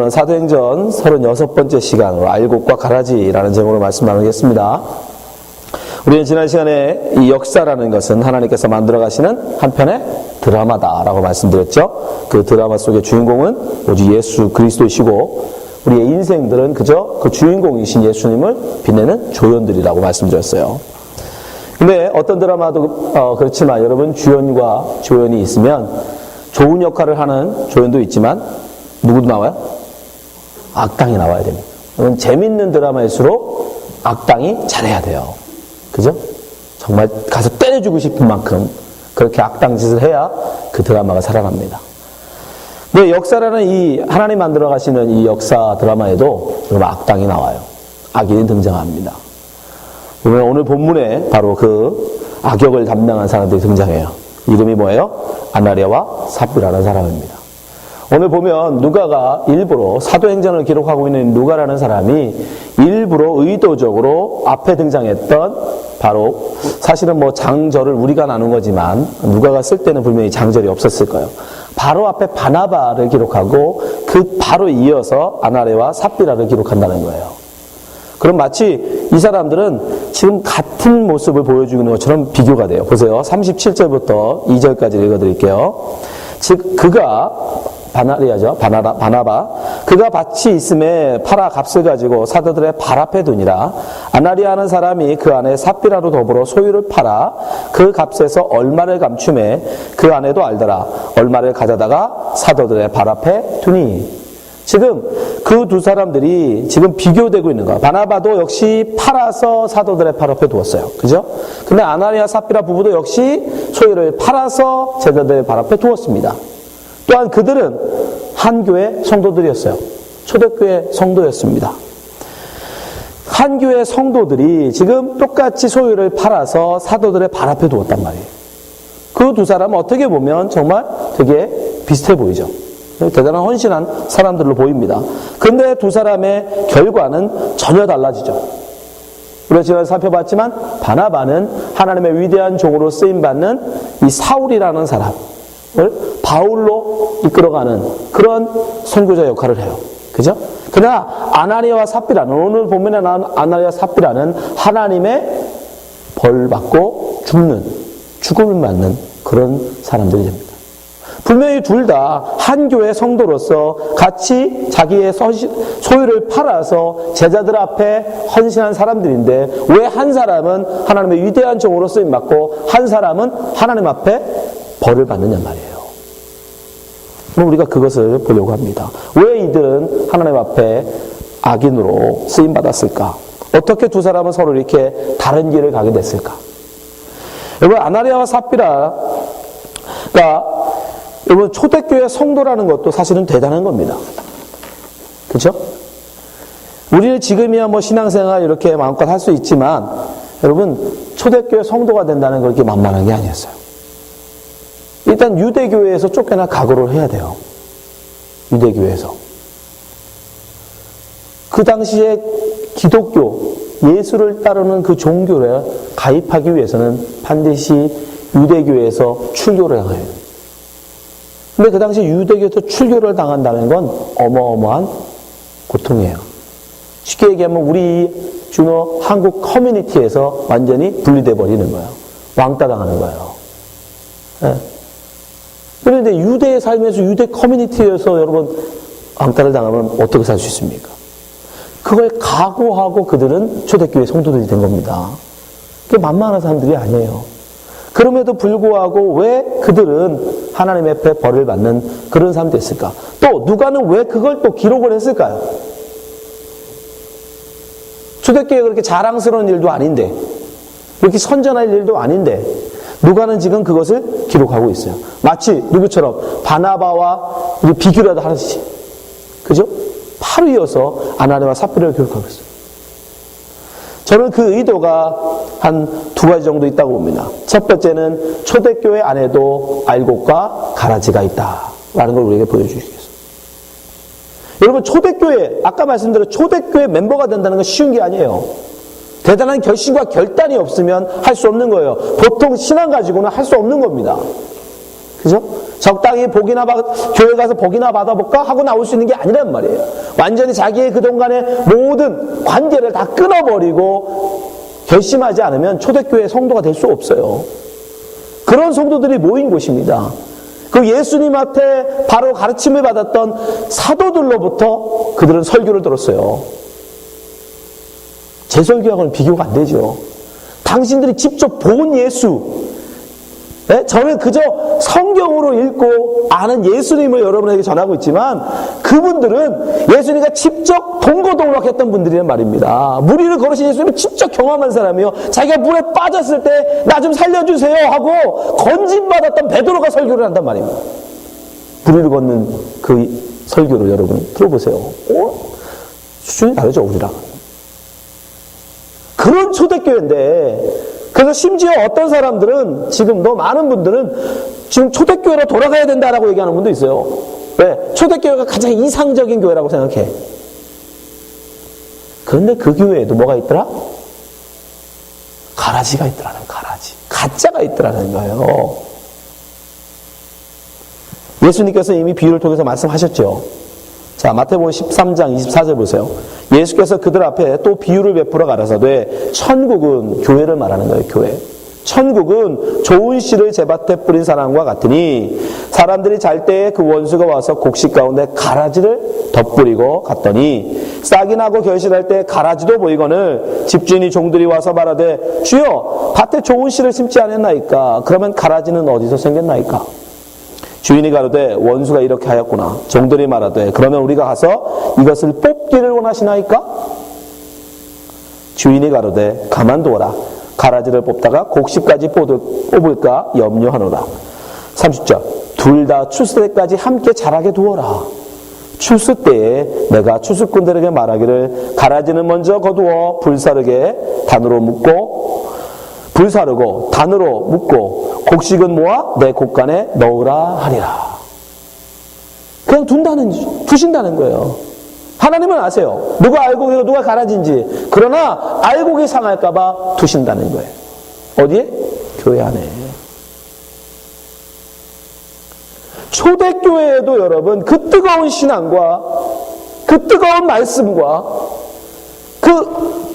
오늘은 사도행전 36번째 시간으로 알곡과 가라지라는 제목으로 말씀 나누겠습니다. 우리는 지난 시간에 이 역사라는 것은 하나님께서 만들어 가시는 한편의 드라마다라고 말씀드렸죠. 그 드라마 속의 주인공은 오직 예수 그리스도이시고 우리의 인생들은 그저 그 주인공이신 예수님을 빛내는 조연들이라고 말씀드렸어요. 근데 어떤 드라마도 그렇지만 여러분, 주연과 조연이 있으면 좋은 역할을 하는 조연도 있지만 누구도 나와요? 악당이 나와야 됩니다. 재밌는 드라마일수록 악당이 잘해야 돼요. 그죠? 정말 가서 때려주고 싶은 만큼 그렇게 악당 짓을 해야 그 드라마가 살아납니다. 근데 역사라는 이 하나님 만들어 가시는 이 역사 드라마에도 여러분 악당이 나와요. 악인이 등장합니다. 오늘 본문에 바로 그 악역을 담당한 사람들이 등장해요. 이름이 뭐예요? 아나니아와 삽비라는 사람입니다. 오늘 보면 누가가 일부러 사도행전을 기록하고 있는 누가라는 사람이 일부러 의도적으로 앞에 등장했던 바로 사실은 장절을 우리가 나눈 거지만 누가가 쓸 때는 분명히 장절이 없었을 거예요. 바로 앞에 바나바를 기록하고 그 바로 이어서 아나니아와 삽비라를 기록한다는 거예요. 그럼 마치 이 사람들은 지금 같은 모습을 보여주는 것처럼 비교가 돼요. 보세요. 37절부터 2절까지 읽어드릴게요. 즉 그가 바나리아죠. 바나바. 그가 밭이 있음에 팔아 값을 가지고 사도들의 발 앞에 두니라. 아나니아는 사람이 그 안에 삽비라로 더불어 소유를 팔아 그 값에서 얼마를 감추매 그 안에도 알더라. 얼마를 가져다가 사도들의 발 앞에 두니. 지금 그 두 사람들이 지금 비교되고 있는 거야. 바나바도 역시 팔아서 사도들의 발 앞에 두었어요. 그죠? 근데 아나니아 삽비라 부부도 역시 소유를 팔아서 제자들의 발 앞에 두었습니다. 또한 그들은 한 교회 성도들이었어요. 초대교회 성도였습니다. 한 교회 성도들이 지금 똑같이 소유를 팔아서 사도들의 발 앞에 두었단 말이에요. 그 두 사람은 어떻게 보면 정말 되게 비슷해 보이죠. 대단한 헌신한 사람들로 보입니다. 그런데 두 사람의 결과는 전혀 달라지죠. 우리가 지난번에 살펴봤지만 바나바는 하나님의 위대한 종으로 쓰임받는 이 사울이라는 사람을 바울로 이끌어가는 그런 선교자 역할을 해요. 그죠? 그러나 아나니아와 삽비라는, 오늘 본문에 나온 아나니아와 삽비라는 하나님의 벌 받고 죽음을 맞는 그런 사람들이 됩니다. 분명히 둘 다 한 교회 성도로서 같이 자기의 소유를 팔아서 제자들 앞에 헌신한 사람들인데 왜 한 사람은 하나님의 위대한 종으로 쓰임받고 한 사람은 하나님 앞에 벌을 받느냐 말이에요. 그럼 우리가 그것을 보려고 합니다. 왜 이들은 하나님 앞에 악인으로 쓰임받았을까? 어떻게 두 사람은 서로 이렇게 다른 길을 가게 됐을까? 여러분, 아나니아와 삽비라가 여러분, 초대교회 성도라는 것도 사실은 대단한 겁니다. 그렇죠? 우리는 지금이야 신앙생활 이렇게 마음껏 할 수 있지만 여러분, 초대교회 성도가 된다는 건 그렇게 만만한 게 아니었어요. 일단 유대교회에서 쫓겨나 각오를 해야 돼요. 유대교회에서. 그 당시에 기독교, 예수를 따르는 그 종교에 가입하기 위해서는 반드시 유대교회에서 출교를 해야 해요. 근데 그 당시 유대교에서 출교를 당한다는 건 어마어마한 고통이에요. 쉽게 얘기하면 우리 주노 한국 커뮤니티에서 완전히 분리돼 버리는 거예요. 왕따 당하는 거예요. 네. 그런데 유대에 살면서 유대 커뮤니티에서 여러분 왕따를 당하면 어떻게 살 수 있습니까? 그걸 각오하고 그들은 초대교회 성도들이 된 겁니다. 그게 만만한 사람들이 아니에요. 그럼에도 불구하고 왜 그들은 하나님 앞에 벌을 받는 그런 사람들이 있을까? 또 누가는 왜 그걸 또 기록을 했을까요? 초대교회가 그렇게 자랑스러운 일도 아닌데, 그렇게 선전할 일도 아닌데 누가는 지금 그것을 기록하고 있어요. 마치 누구처럼 바나바와 비교라도 하듯이. 그죠? 바로 이어서 아나니아와 삽비라를 기록하고 있어요. 저는 그 의도가 한 두 가지 정도 있다고 봅니다. 첫 번째는 초대교회 안에도 알곡과 가라지가 있다라는 걸 우리에게 보여주시겠어요. 여러분, 초대교회, 아까 말씀드린 초대교회 멤버가 된다는 건 쉬운 게 아니에요. 대단한 결심과 결단이 없으면 할 수 없는 거예요. 보통 신앙 가지고는 할 수 없는 겁니다. 그죠? 적당히 교회 가서 복이나 받아볼까 하고 나올 수 있는 게 아니란 말이에요. 완전히 자기의 그동안의 모든 관계를 다 끊어버리고 결심하지 않으면 초대교회 성도가 될 수 없어요. 그런 성도들이 모인 곳입니다. 그 예수님한테 바로 가르침을 받았던 사도들로부터 그들은 설교를 들었어요. 제 설교하고는 비교가 안 되죠. 당신들이 직접 본 예수, 저는 그저 성경으로 읽고 아는 예수님을 여러분에게 전하고 있지만 그분들은 예수님과 직접 동고동락했던 분들이란 말입니다. 물 위를 걸으신 예수님을 직접 경험한 사람이요. 자기가 물에 빠졌을 때 나 좀 살려주세요 하고 건진받았던 베드로가 설교를 한단 말입니다. 물 위를 걷는 그 설교를 여러분 들어보세요. 수준이 다르죠, 우리랑. 그런 초대교회인데 그래서 심지어 어떤 사람들은 지금도 많은 분들은 지금 초대교회로 돌아가야 된다라고 얘기하는 분도 있어요. 왜? 초대교회가 가장 이상적인 교회라고 생각해. 그런데 그 교회에도 뭐가 있더라? 가라지가 있더라는 가라지. 가짜가 있더라는 거예요. 예수님께서 이미 비유를 통해서 말씀하셨죠. 자, 마태복음 13장 24절 보세요. 예수께서 그들 앞에 또 비유를 베풀어 가라사대 천국은 교회를 말하는 거예요. 교회. 천국은 좋은 씨를 제밭에 뿌린 사람과 같으니 사람들이 잘 때에 그 원수가 와서 곡식 가운데 가라지를 덧뿌리고 갔더니 싹이 나고 결실할 때 가라지도 보이거늘 집주인이 종들이 와서 말하되 주여 밭에 좋은 씨를 심지 않았나이까? 그러면 가라지는 어디서 생겼나이까? 주인이 가로되 원수가 이렇게 하였구나. 종들이 말하되 그러면 우리가 가서 이것을 뽑기를 원하시나이까? 주인이 가로되 가만두어라. 가라지를 뽑다가 곡식까지 뽑을까 염려하노라. 30절 둘 다 추수 때까지 함께 자라게 두어라. 추수 때에 내가 추수꾼들에게 말하기를 가라지는 먼저 거두어 불사르고 단으로 묶고 곡식은 모아 내 곡간에 넣으라 하리라. 그냥 두신다는 거예요. 하나님은 아세요. 누가 알곡이고 누가 가라지인지. 그러나 알곡이 상할까봐 두신다는 거예요. 어디에? 교회 안에. 초대교회에도 여러분 그 뜨거운 신앙과 그 뜨거운 말씀과 그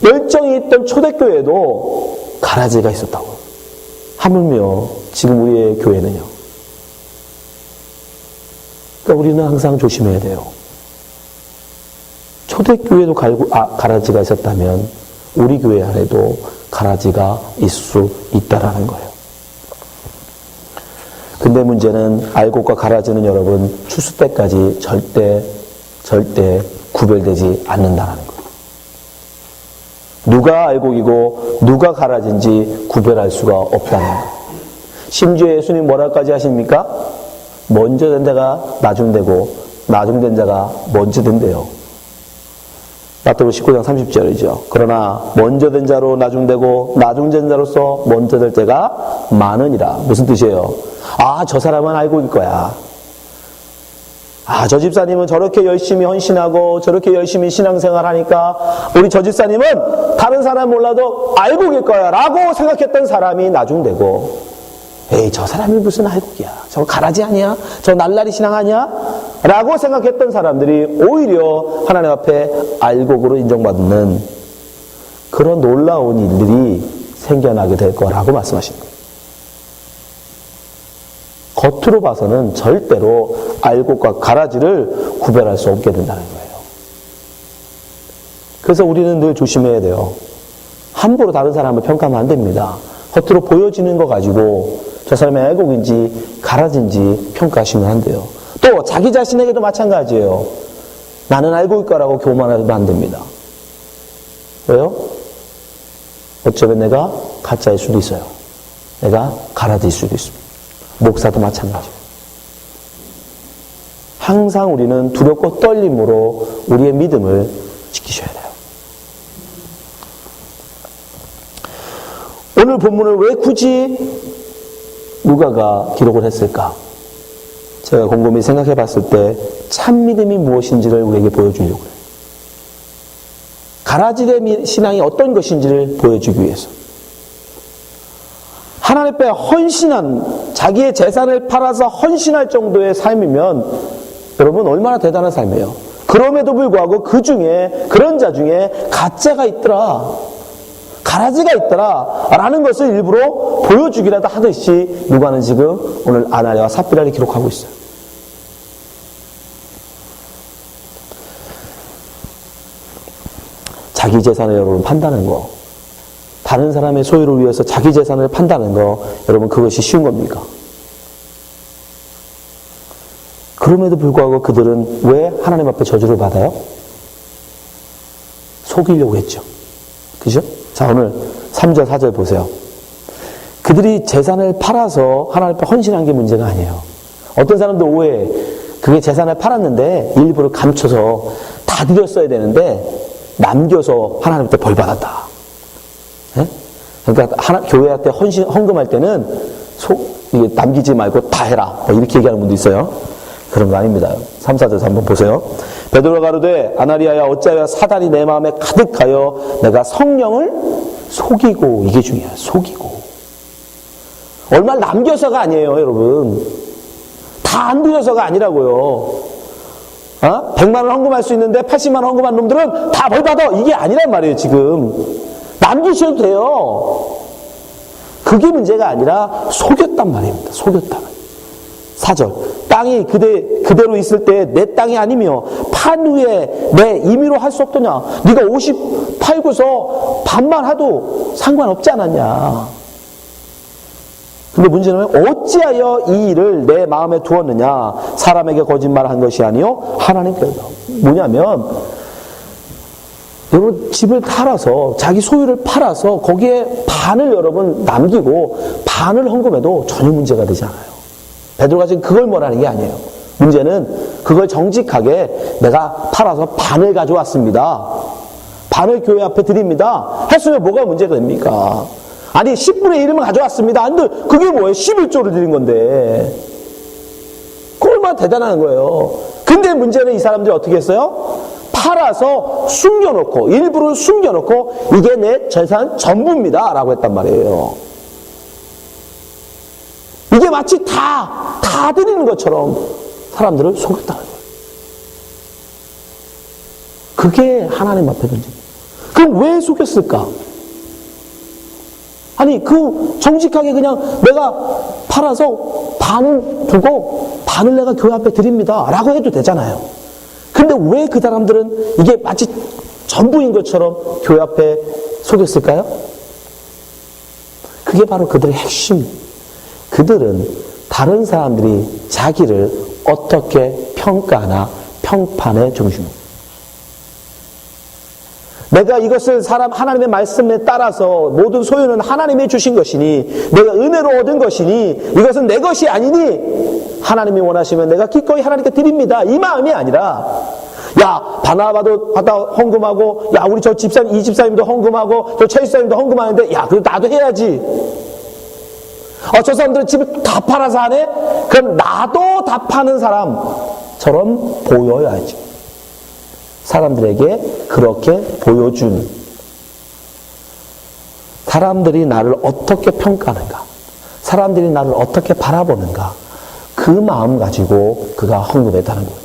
열정이 있던 초대교회에도 가라지가 있었다고. 하물며 지금 우리의 교회는요. 그러니까 우리는 항상 조심해야 돼요. 초대교회도 가라지가 있었다면 우리 교회 안에도 가라지가 있을 수 있다라는 거예요. 근데 문제는 알곡과 가라지는 여러분 추수 때까지 절대 구별되지 않는다는 거예요. 누가 알곡이고 누가 가라지인지 구별할 수가 없다는 거예요. 심지어 예수님 뭐라까지 하십니까? 먼저 된 자가 나중되고 나중된 자가 먼저 된대요. 마태복음 19장 30절이죠. 그러나 먼저 된 자로 나중되고 나중된 자로서 먼저 될 때가 많으니라. 무슨 뜻이에요? 저 사람은 알곡일 거야. 저 집사님은 저렇게 열심히 헌신하고 저렇게 열심히 신앙생활 하니까 우리 저 집사님은 다른 사람 몰라도 알곡일 거야 라고 생각했던 사람이 나중되고 에이 저 사람이 무슨 알곡이야. 저 가라지 아니야? 저 날라리 신앙 아니야? 라고 생각했던 사람들이 오히려 하나님 앞에 알곡으로 인정받는 그런 놀라운 일들이 생겨나게 될 거라고 말씀하십니다. 겉으로 봐서는 절대로 알곡과 가라지를 구별할 수 없게 된다는 거예요. 그래서 우리는 늘 조심해야 돼요. 함부로 다른 사람을 평가하면 안 됩니다. 겉으로 보여지는 거 가지고 저 사람이 알곡인지 가라지인지 평가하시면 안 돼요. 또 자기 자신에게도 마찬가지예요. 나는 알곡일 거라고 교만하면 안 됩니다. 왜요? 어쩌면 내가 가짜일 수도 있어요. 내가 가라지일 수도 있습니다. 목사도 마찬가지예요. 항상 우리는 두렵고 떨림으로 우리의 믿음을 지키셔야 돼요. 오늘 본문을 왜 굳이 누가가 기록을 했을까? 제가 곰곰이 생각해 봤을 때 참 믿음이 무엇인지를 우리에게 보여주려고 해요. 가라지의 신앙이 어떤 것인지를 보여주기 위해서. 하나님 앞에 헌신한 자기의 재산을 팔아서 헌신할 정도의 삶이면 여러분 얼마나 대단한 삶이에요. 그럼에도 불구하고 그 중에 그런 자 중에 가짜가 있더라, 가라지가 있더라 라는 것을 일부러 보여주기라도 하듯이 누가는 지금 오늘 아나니아와 삽비라를 기록하고 있어요. 자기 재산을 여러분 판다는 거, 다른 사람의 소유를 위해서 자기 재산을 판다는 거, 여러분 그것이 쉬운 겁니까? 그럼에도 불구하고 그들은 왜 하나님 앞에 저주를 받아요? 속이려고 했죠. 그죠? 자, 오늘 3절 4절 보세요. 그들이 재산을 팔아서 하나님 앞에 헌신한 게 문제가 아니에요. 어떤 사람들 오해해. 그게 재산을 팔았는데 일부러 감춰서 다 드렸어야 되는데 남겨서 하나님 앞에 벌 받았다. 예? 그러니까 교회한테 헌금할 때는 이게 남기지 말고 다 해라, 이렇게 얘기하는 분도 있어요. 그런 거 아닙니다. 3, 4절 한번 보세요. 베드로가 가로되 아나니아야 어찌하여 사단이 내 마음에 가득하여 내가 성령을 속이고, 이게 중요해요. 속이고. 얼마 남겨서가 아니에요, 여러분. 다 안 드려서가 아니라고요. 100만 원 헌금할 수 있는데 80만 원 헌금한 놈들은 다 벌 받아, 이게 아니란 말이에요. 지금 남기셔도 돼요. 그게 문제가 아니라 속였단 말입니다. 속였다. 4절 땅이 그대로 있을 때 내 땅이 아니며 판 후에 내 임의로 할 수 없더냐. 네가 50 팔고서 반만 하도 상관없지 않았냐. 근데 문제는 어찌하여 이 일을 내 마음에 두었느냐. 사람에게 거짓말한 것이 아니요 하나님께서. 뭐냐면 여러분 집을 팔아서, 자기 소유를 팔아서 거기에 반을 여러분 남기고 반을 헌금해도 전혀 문제가 되지 않아요. 베드로가 지금 그걸 뭐라는 게 아니에요. 문제는 그걸 정직하게 내가 팔아서 반을 가져왔습니다, 반을 교회 앞에 드립니다 했으면 뭐가 문제가 됩니까? 아니 10분의 1을 가져왔습니다. 근데 그게 뭐예요? 11조를 드린 건데. 그 얼마나 대단한 거예요. 근데 문제는 이 사람들이 어떻게 했어요? 팔아서 숨겨놓고, 일부를 숨겨놓고 이게 내 재산 전부입니다 라고 했단 말이에요. 이게 마치 다 드리는 것처럼 사람들을 속였다는 거예요. 그게 하나님 앞에 문제입니다. 그럼 왜 속였을까? 아니 정직하게 그냥 내가 팔아서 반을 두고 반을 내가 교회 앞에 드립니다 라고 해도 되잖아요. 근데 왜 그 사람들은 이게 마치 전부인 것처럼 교회 앞에 속였을까요? 그게 바로 그들의 핵심. 그들은 다른 사람들이 자기를 어떻게 평가하나 평판의 중심입니다. 내가 이것을 하나님의 말씀에 따라서 모든 소유는 하나님이 주신 것이니, 내가 은혜로 얻은 것이니, 이것은 내 것이 아니니 하나님이 원하시면 내가 기꺼이 하나님께 드립니다, 이 마음이 아니라, 야 바나바도 갖다 헌금하고, 야 우리 저 집사님, 이 집사님도 헌금하고, 저 최 집사님도 헌금하는데 야 그럼 나도 해야지. 저 사람들은 집을 다 팔아서 하네? 그럼 나도 다 파는 사람처럼 보여야지. 사람들에게 그렇게 보여준, 사람들이 나를 어떻게 평가하는가, 사람들이 나를 어떻게 바라보는가, 그 마음 가지고 그가 헌금했다는 거예요.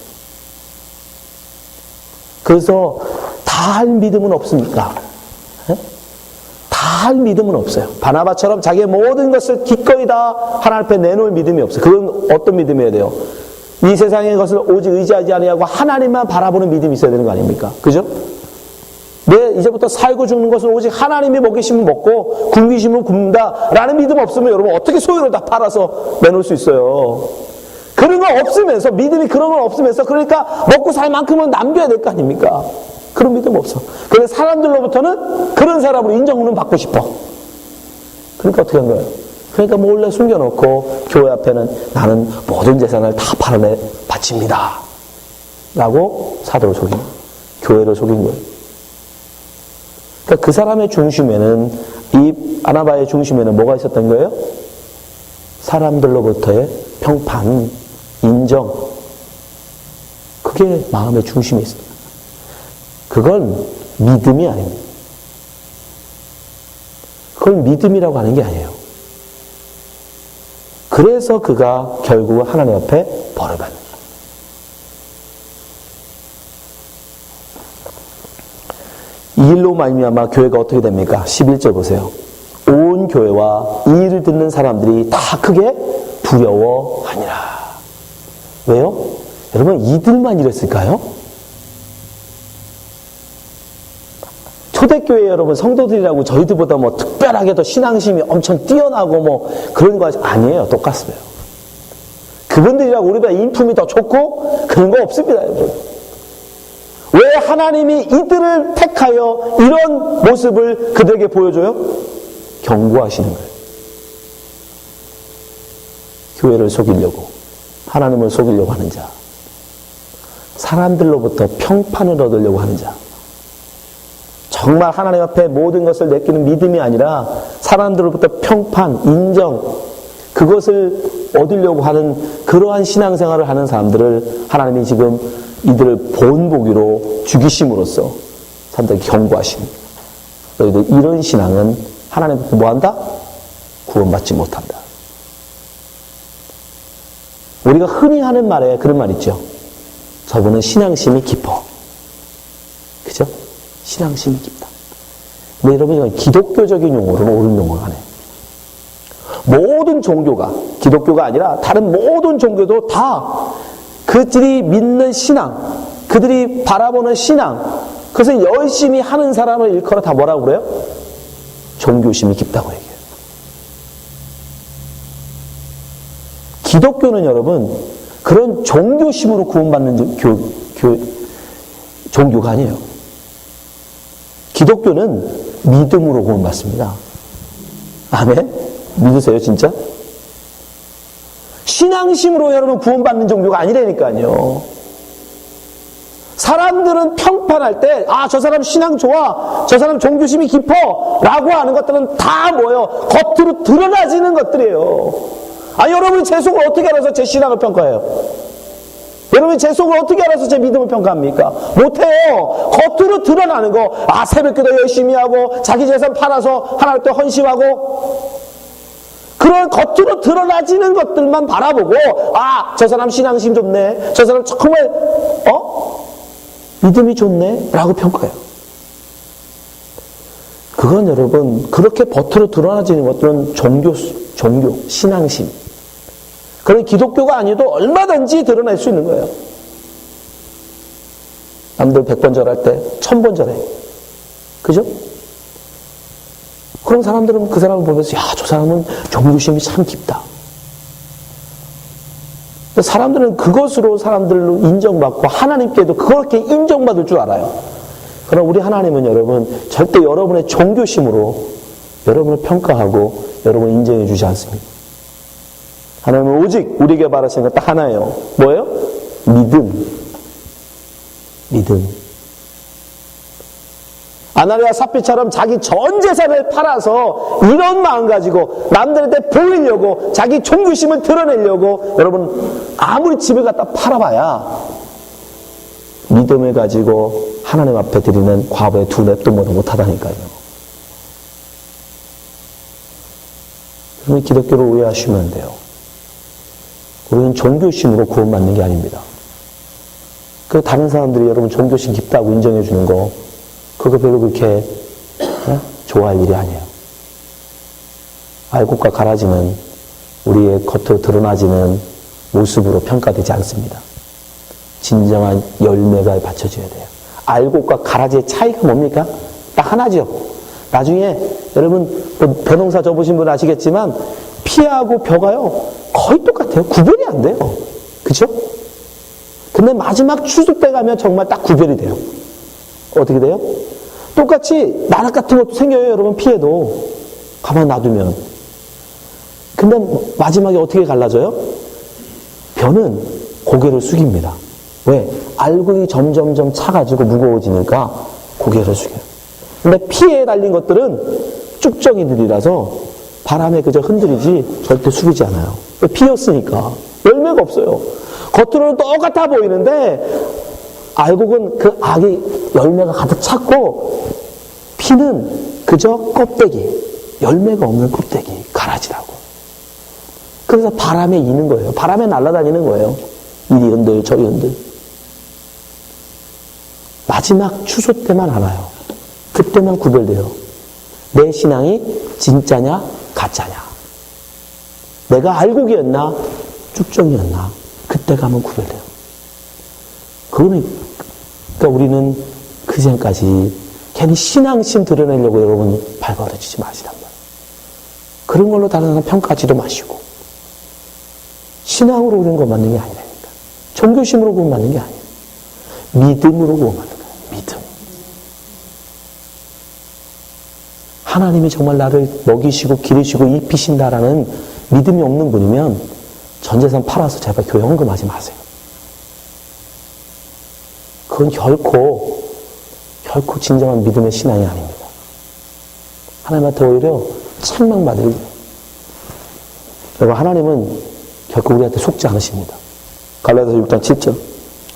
그래서 다 할 믿음은 없습니까? 다 할 믿음은 없어요. 바나바처럼 자기의 모든 것을 기꺼이 다 하나님 앞에 내놓을 믿음이 없어요. 그건 어떤 믿음이어야 돼요? 이 세상의 것을 오직 의지하지 아니하고 하나님만 바라보는 믿음이 있어야 되는 거 아닙니까? 그죠? 내 이제부터 살고 죽는 것은 오직 하나님이 먹이시면 먹고 굶기시면 굶는다 라는 믿음 없으면 여러분 어떻게 소유를 다 팔아서 내놓을 수 있어요? 그런 거 없으면서, 믿음이 그런 건 없으면서, 그러니까 먹고 살 만큼은 남겨야 될 거 아닙니까? 그런 믿음 없어. 그래서 사람들로부터는 그런 사람으로 인정은 받고 싶어. 그러니까 어떻게 한 거예요? 그러니까 몰래 숨겨놓고 교회 앞에는 나는 모든 재산을 다 팔아내 바칩니다 라고 사도를 속인, 교회를 속인 거예요. 그러니까 그 사람의 중심에는, 이 아나바의 중심에는 뭐가 있었던 거예요? 사람들로부터의 평판, 인정. 그게 마음의 중심에 있습니다. 그건 믿음이 아닙니다. 그걸 믿음이라고 하는 게 아니에요. 그래서 그가 결국 하나님 앞에 벌을 받는 거예요. 이 일로 말미암아 교회가 어떻게 됩니까? 11절 보세요. 온 교회와 이 일을 듣는 사람들이 다 크게 두려워하니라. 왜요? 여러분, 이들만 이랬을까요? 초대교회 여러분 성도들이라고 저희들보다 뭐 특별하게 더 신앙심이 엄청 뛰어나고 뭐 그런 거 아니에요. 똑같습니다. 그분들이라고 우리보다 인품이 더 좋고 그런 거 없습니다, 여러분. 왜 하나님이 이들을 택하여 이런 모습을 그들에게 보여줘요? 경고하시는 거예요. 교회를 속이려고, 하나님을 속이려고 하는 자, 사람들로부터 평판을 얻으려고 하는 자, 정말 하나님 앞에 모든 것을 내키는 믿음이 아니라 사람들로부터 평판, 인정, 그것을 얻으려고 하는 그러한 신앙생활을 하는 사람들을 하나님이 지금 이들을 본보기로 죽이심으로써 사람들에게 경고하십니다. 너희들 이런 신앙은 하나님 앞에 뭐한다? 구원받지 못한다. 우리가 흔히 하는 말에 그런 말 있죠. 저분은 신앙심이 깊어. 그죠? 신앙심이 깊다. 근데 여러분, 이건 기독교적인 용어로는 옳은 용어가 아니에요. 모든 종교가, 기독교가 아니라 다른 모든 종교도 다 그들이 믿는 신앙, 그들이 바라보는 신앙, 그것을 열심히 하는 사람을 일컬어 다 뭐라고 그래요? 종교심이 깊다고 얘기해요. 기독교는 여러분, 그런 종교심으로 구원받는 종교가 아니에요. 기독교는 믿음으로 구원받습니다. 아멘? 믿으세요, 진짜? 신앙심으로 여러분 구원받는 종교가 아니라니까요. 사람들은 평판할 때, 아, 저 사람 신앙 좋아, 저 사람 종교심이 깊어 라고 하는 것들은 다 뭐예요? 겉으로 드러나지는 것들이에요. 아, 여러분이 제 속을 어떻게 알아서 제 신앙을 평가해요? 여러분이 제 속을 어떻게 알아서 제 믿음을 평가합니까? 못해요. 겉으로 드러나는 거, 아, 새벽기도 열심히 하고 자기 재산 팔아서 하나님 때 헌신하고, 그런 겉으로 드러나지는 것들만 바라보고, 아, 저 사람 신앙심 좋네, 저 사람 정말 믿음이 좋네 라고 평가해요. 그건 여러분, 그렇게 겉으로 드러나지는 것들은 종교, 신앙심. 그런 기독교가 아니어도 얼마든지 드러낼 수 있는 거예요. 남들 100번 절할 때 1000번 절해. 그죠? 그런 사람들은 그 사람을 보면서, 야, 저 사람은 종교심이 참 깊다. 사람들은 그것으로 사람들로 인정받고 하나님께도 그렇게 인정받을 줄 알아요. 그러나 우리 하나님은 여러분, 절대 여러분의 종교심으로 여러분을 평가하고 여러분을 인정해 주지 않습니다. 하나님은 오직 우리에게 바라시는 건 딱 하나예요. 뭐예요? 믿음. 아나니와 삽비처럼 자기 전 재산을 팔아서 이런 마음 가지고 남들한테 보이려고 자기 종교심을 드러내려고, 여러분 아무리 집을 갖다 팔아봐야 믿음을 가지고 하나님 앞에 드리는 과부의 두 랩도 못하다니까요. 여러분, 기독교를 오해하시면 안 돼요. 우리는 종교심으로 구원받는 게 아닙니다. 그 다른 사람들이 여러분 종교심 깊다고 인정해 주는 거, 그거 별로 그렇게 좋아할 일이 아니에요. 알곡과 가라지는 우리의 겉으로 드러나지는 모습으로 평가되지 않습니다. 진정한 열매가 받쳐져야 돼요. 알곡과 가라지의 차이가 뭡니까? 딱 하나죠. 나중에 여러분 벼농사 져보신 분 아시겠지만 피하고 벼가요 거의 똑같아요. 구별이 안 돼요. 그죠? 근데 마지막 추수 때 가면 정말 딱 구별이 돼요. 어떻게 돼요? 똑같이 나락 같은 것도 생겨요, 여러분. 피해도 가만 놔두면. 근데 마지막에 어떻게 갈라져요? 벼는 고개를 숙입니다. 왜? 알곡이 점점점 차가지고 무거워지니까 고개를 숙여요. 근데 피에 달린 것들은 쭉정이들이라서 바람에 그저 흔들리지 절대 숙이지 않아요. 피었으니까 열매가 없어요. 겉으로는 똑같아 보이는데 알곡은 그 악이 열매가 가득 찼고, 피는 그저 껍데기, 열매가 없는 껍데기, 가라지라고. 그래서 바람에 이는 거예요. 바람에 날아다니는 거예요. 이리 흔들 저리 흔들. 마지막 추수 때만 알아요. 그때만 구별돼요. 내 신앙이 진짜냐 가짜냐. 내가 알곡이었나 쭉정이었나. 그때 가면 구별돼요. 그러니까 우리는 그 전까지 괜히 신앙심 드러내려고 여러분 발버둥치지 마시란 말이에요. 그런 걸로 다른 사람 평가하지도 마시고. 신앙으로 그런 거 맞는 게 아니라니까. 종교심으로 그거 맞는 게 아니에요. 믿음으로 그거 맞는 거예요. 믿음. 하나님이 정말 나를 먹이시고 기르시고 입히신다라는 믿음이 없는 분이면 전 재산 팔아서 제발 교회 헌금하지 마세요. 그건 결코 진정한 믿음의 신앙이 아닙니다. 하나님한테 오히려 책망받을. 여러분, 하나님은 결코 우리한테 속지 않으십니다. 갈라디아서 6장 7절.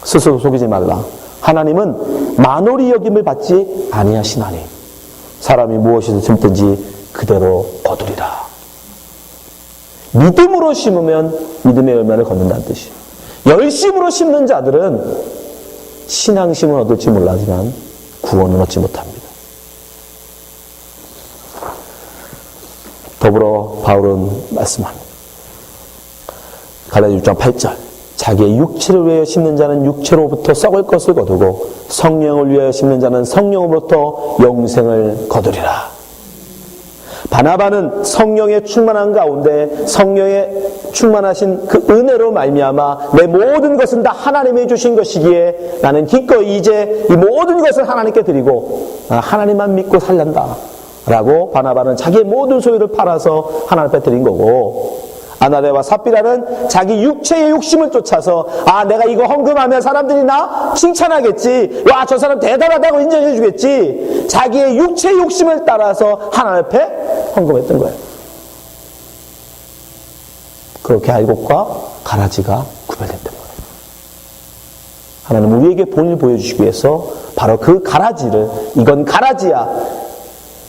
스스로 속이지 말라. 하나님은 만홀히 여김을 받지 아니하시나니 사람이 무엇이든 심든지 그대로 거두리라. 믿음으로 심으면 믿음의 열매를 거둔다는 뜻이에요. 열심으로 심는 자들은 신앙심을 얻을지 몰라지만 구원은 얻지 못합니다. 더불어 바울은 말씀합니다. 갈라디아 6장 8절. 자기의 육체를 위하여 심는 자는 육체로부터 썩을 것을 거두고 성령을 위하여 심는 자는 성령으로부터 영생을 거두리라. 바나바는 성령의 충만한 가운데 성령의 충만하신 그 은혜로 말미암아 내 모든 것은 다 하나님이 주신 것이기에 나는 기꺼이 이제 이 모든 것을 하나님께 드리고 하나님만 믿고 살란다 라고 바나바는 자기의 모든 소유를 팔아서 하나님 앞에 드린 거고, 아나레와 삽비라는 자기 육체의 욕심을 쫓아서 내가 이거 헌금하면 사람들이 나 칭찬하겠지, 와 저 사람 대단하다고 인정해 주겠지, 자기의 육체의 욕심을 따라서 하나님 앞에 헌금했던 거예요. 그렇게 알곡과 가라지가 구별됐던 거예요. 하나님 우리에게 본을 보여주시기 위해서 바로 그 가라지를, 이건 가라지야,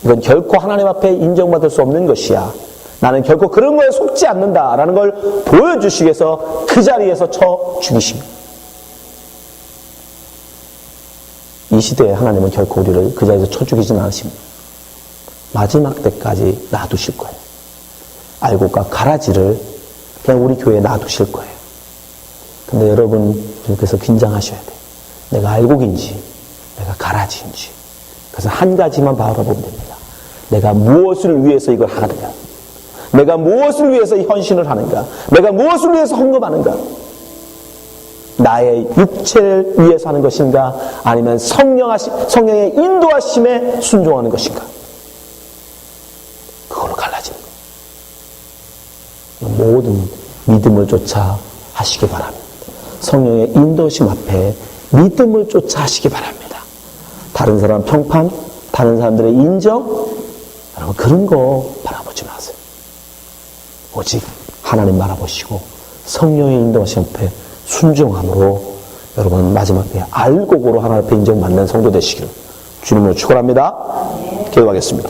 이건 결코 하나님 앞에 인정받을 수 없는 것이야, 나는 결코 그런 거에 속지 않는다라는 걸 보여주시기 위해서 그 자리에서 쳐 죽이십니다. 이 시대에 하나님은 결코 우리를 그 자리에서 쳐 죽이지는 않으십니다. 마지막 때까지 놔두실 거예요. 알곡과 가라지를 그냥 우리 교회에 놔두실 거예요. 근데 여러분 그래서 긴장하셔야 돼요. 내가 알곡인지 내가 가라지인지. 그래서 한 가지만 바라보면 됩니다. 내가 무엇을 위해서 이걸 하는가? 내가 무엇을 위해서 이 헌신을 하는가? 내가 무엇을 위해서 헌금하는가? 나의 육체를 위해서 하는 것인가? 아니면 성령의 인도하심에 순종하는 것인가? 그걸로 갈라지는 거예요. 모든 믿음을 쫓아 하시기 바랍니다. 성령의 인도심 앞에 믿음을 쫓아 하시기 바랍니다. 다른 사람 평판, 다른 사람들의 인정, 여러분 그런 거 바라보지 마세요. 오직 하나님 바라보시고 성령의 인도하심 앞에 순종함으로 여러분 마지막 때 알곡으로 하나님 앞에 인정받는 성도 되시기를 주님으로 축원합니다. 기도하겠습니다.